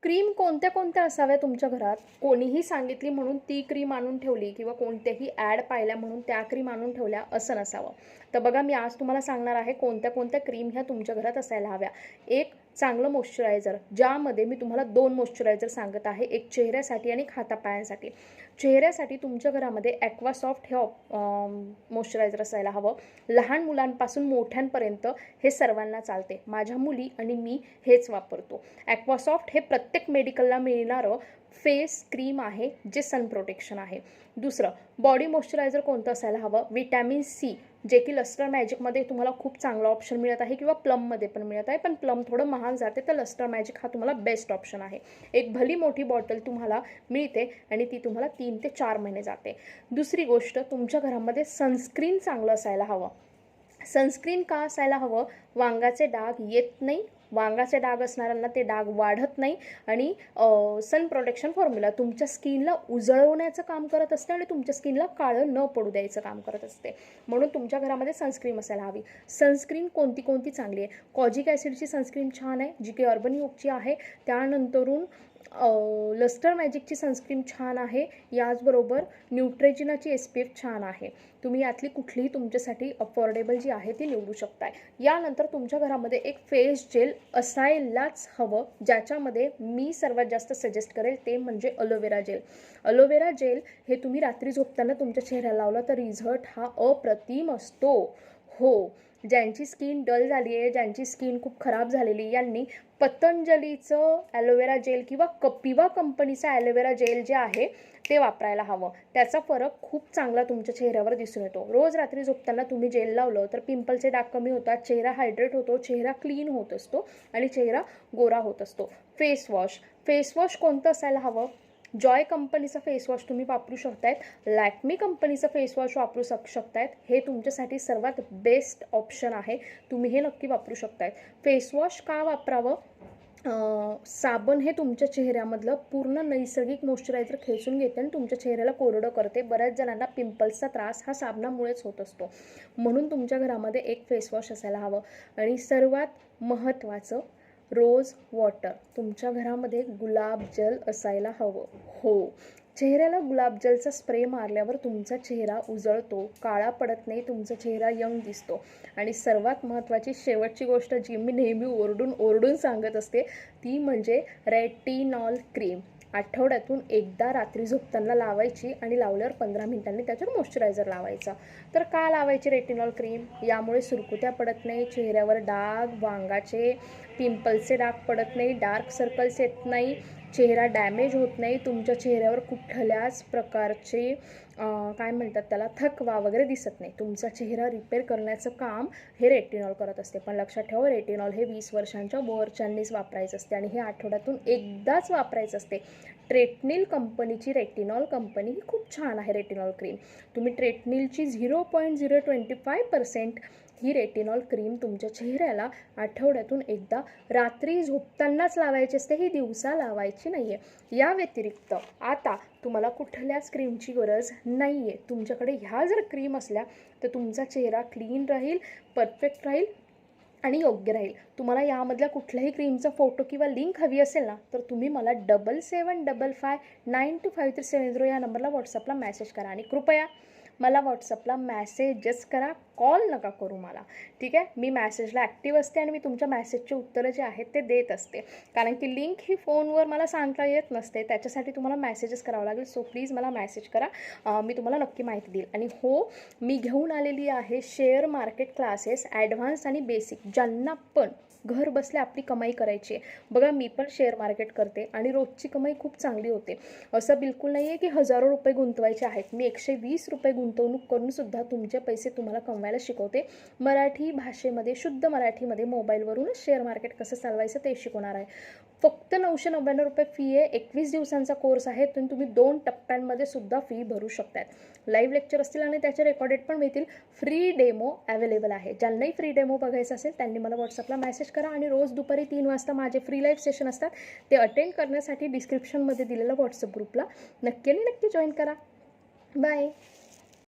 Cream कोणत्या कोणत्या असाव्या तुमच्या घरात? कोणीही सांगितली म्हणून ती क्रीम आणून ठेवली किंवा कोणत्याही ॲड पाहिल्या म्हणून त्या क्रीम आणून ठेवल्या असं नसावं. तर बघा, मी आज तुम्हाला सांगणार आहे कोणत्या कोणत्या क्रीम ह्या तुमच्या घरात असायला हव्या. एक चांगलं मॉइश्चरायझर, ज्यामध्ये मी तुम्हाला 2 मॉइश्चरायझर सांगत आहे, एक चेहऱ्यासाठी आणि एक हातापायांसाठी. चेहऱ्यासाठी तुमच्या घरामध्ये ॲक्वासॉफ्ट हे मॉइश्चरायझर असायला हवं. लहान मुलांपासून मोठ्यांपर्यंत हे सर्वांना चालते. माझ्या मुली आणि मी हेच वापरतो. ॲक्वासॉफ्ट हे प्रत्येक मेडिकलला मिळणारं फेस क्रीम आहे, जे सन प्रोटेक्शन आहे. दुसरं बॉडी मॉइश्चरायझर कोणतं असायला हवं? विटॅमिन सी, जे की लस्टर मॅजिकमध्ये तुम्हाला खूप चांगला ऑप्शन मिळत आहे किंवा प्लममध्ये पण मिळत आहे, पण प्लम थोडं महाग जाते, तर लस्टर मॅजिक हा तुम्हाला बेस्ट ऑप्शन आहे. एक भली मोठी बॉटल तुम्हाला मिळते आणि ती तुम्हाला 3 ते 4 महिने जाते. दुसरी गोष्ट, तुमच्या घरामध्ये सनस्क्रीन चांगलं असायला हवं. सनस्क्रीन का असायला हवं? वांगाचे डाग येत नाही, वांगाचे डाग असणाऱ्यांना ते डाग वाढत नाही आणि सन प्रोटेक्शन फॉर्म्युला तुमच्या स्किनला उजळवण्याचं काम करत असते आणि तुमच्या स्किनला काळं न पडू द्यायचं काम करत असते. म्हणून तुमच्या घरामध्ये सनस्क्रीन असायला हवी. सनस्क्रीन कोणती कोणती चांगली आहे? कॉजिक ॲसिडची सनस्क्रीन छान आहे, जी की अर्बन युगची आहे. त्यानंतरून लस्टर मॅजिकची सनस्क्रीन छान आहे. याचबरोबर न्यूट्रेजिनाची SPF छान आहे. तुम्ही यातली कुठलीही तुमच्यासाठी अफोर्डेबल जी आहे ती निवडू शकताय. यानंतर तुमच्या घरामध्ये एक फेस जेल असायलाच हवं, ज्याच्यामध्ये मी सर्वात जास्त सजेस्ट करेल ते म्हणजे अलोवेरा जेल. अलोवेरा जेल हे तुम्ही रात्री झोपताना तुमच्या चेहऱ्याला लावला तर रिझल्ट हा अप्रतिम असतो. हो, ज्यांची स्किन डल झाली आहे, ज्यांची स्किन खूप खराब झालेली, यांनी पतंजलीचं ॲलोवेरा जेल किंवा कपिवा कंपनीचा ॲलोवेरा जेल जे आहे ते वापरायला हवं. त्याचा फरक खूप चांगला तुमच्या चेहऱ्यावर दिसून येतो. रोज रात्री झोपताना तुम्ही जेल लावलं तर पिंपलचे डाग कमी होतात, चेहरा हायड्रेट होतो, चेहरा क्लीन होत असतो आणि चेहरा गोरा होत असतो. फेसवॉश कोणतं असायला हवं? जॉय कंपनीचा फेसवॉश तुम्ही वापरू शकतायत, लॅक्मी कंपनीचं फेसवॉश वापरू शकतायत. हे तुमच्यासाठी सर्वात बेस्ट ऑप्शन आहे. तुम्ही हे नक्की वापरू शकतायत. फेसवॉश का वापरावं? साबण हे तुमच्या चेहऱ्यामधलं पूर्ण नैसर्गिक मॉइश्चरायझर खेचून घेते आणि तुमच्या चेहऱ्याला कोरडं करते. बऱ्याच जणांना पिंपल्सचा त्रास हा साबणामुळेच होत असतो. म्हणून तुमच्या घरामध्ये एक फेसवॉश असायला हवं. आणि सर्वात महत्त्वाचं, रोज वॉटर. तुमच्या घरामध्ये गुलाबजल असायला हवं. हो, चेहऱ्याला गुलाबजलचा स्प्रे मारल्यावर तुमचा चेहरा उजळतो, काळा पडत नाही, तुमचा चेहरा यंग दिसतो. आणि सर्वात महत्त्वाची शेवटची गोष्ट, जी मी नेहमी ओरडून सांगत असते, ती म्हणजे रेटिनॉल क्रीम. आठवड्यातून एकदा रात्री झोपताना लावायची आणि लावल्यावर 15 मिनिटांनी त्याच्यावर मॉइश्चरायझर लावायचा. तर का लावायची रेटिनॉल क्रीम? यामुळे सुरकुत्या पडत नाही, चेहऱ्यावर डाग, वांगाचे, पिंपल्सचे डाग पडत नाही, डार्क सर्कल्स येत नाही, चेहरा डॅमेज होत नाही, तुमच्या चेहऱ्यावर कुठल्याच प्रकारचे काय म्हणतात त्याला, थकवा वगैरे दिसत नाही. तुमचा चेहरा रिपेअर करण्याचं काम हे रेटिनॉल करत असते. पण लक्षात ठेवा, रेटिनॉल हे 20 वर्षांच्या वरच्यांनीच वापरायचं असते आणि हे आठवड्यातून एकदाच वापरायचं असते. ट्रेटनिल कंपनीची रेटिनॉल कंपनी ही खूप छान आहे रेटिनॉल क्रीम. तुम्ही ट्रेटनिलची 0.025% ही रेटिनॉल क्रीम तुमच्या चेहऱ्याला आठवड्यातून एकदा रात्री झोपतानाच लावायची असते, ही दिवसा लावायची नाही आहे. या व्यतिरिक्त आता तुम्हाला कुठल्याच क्रीमची गरज नाही आहे. तुमच्याकडे ह्या जर क्रीम असल्या तर तुमचा चेहरा क्लीन राहील, परफेक्ट राहील आणि योग्य राहील. तुम्हाला यामधल्या कुठल्याही क्रीमचा फोटो किंवा लिंक हवी असेल ना, तर तुम्ही मला 7755925370 या नंबरला व्हॉट्सअपला मेसेज करा. आणि कृपया मला व्हॉट्सअपला मॅसेजच करा, कॉल नका करू मला, ठीक आहे? मी मॅसेजला ॲक्टिव्ह असते आणि मी तुमच्या मॅसेजचे उत्तरं जे आहेत ते देत असते. कारण की लिंक ही फोनवर मला सांगता येत नसते, त्याच्यासाठी तुम्हाला मॅसेजेस करावं लागेल. सो प्लीज मला मॅसेज करा, मी तुम्हाला नक्की माहिती देईल. आणि हो, मी घेऊन आलेली आहे शेअर मार्केट क्लासेस, ॲडव्हान्स आणि बेसिक, ज्यांना पण घर बसल्या आपली कमाई करायची आहे. बघा, मी पण शेअर मार्केट करते आणि रोजची कमाई खूप चांगली होते. असं बिलकुल नाही आहे की हजारो रुपये गुंतवायचे आहेत. मी 120 रुपये गुंतवणूक करूनसुद्धा तुमचे पैसे तुम्हाला कमवायला शिकवते. मराठी भाषेमध्ये, शुद्ध मराठीमध्ये, मोबाईलवरूनच शेअर मार्केट कसं चालवायचं ते शिकवणार आहे. फक्त 999 रुपये फी आहे. 21 दिवसांचा कोर्स आहे, तर तुम्ही 2 टप्प्यांमध्ये सुद्धा फी भरू शकतात. लाईव्ह लेक्चर असतील आणि त्याचे रेकॉर्डेड पण मिळतील. फ्री डेमो अवेलेबल आहे. ज्यांनाही फ्री डेमो बघायचा असेल त्यांनी मला व्हॉट्सअपला मेसेज करा. आणि रोज दुपारी 3 वाजता माझे फ्री लाईव्ह सेशन असतात, ते अटेंड करण्यासाठी डिस्क्रिप्शनमध्ये दिलेल्या व्हॉट्सअप ग्रुपला नक्की जॉईन करा. बाय.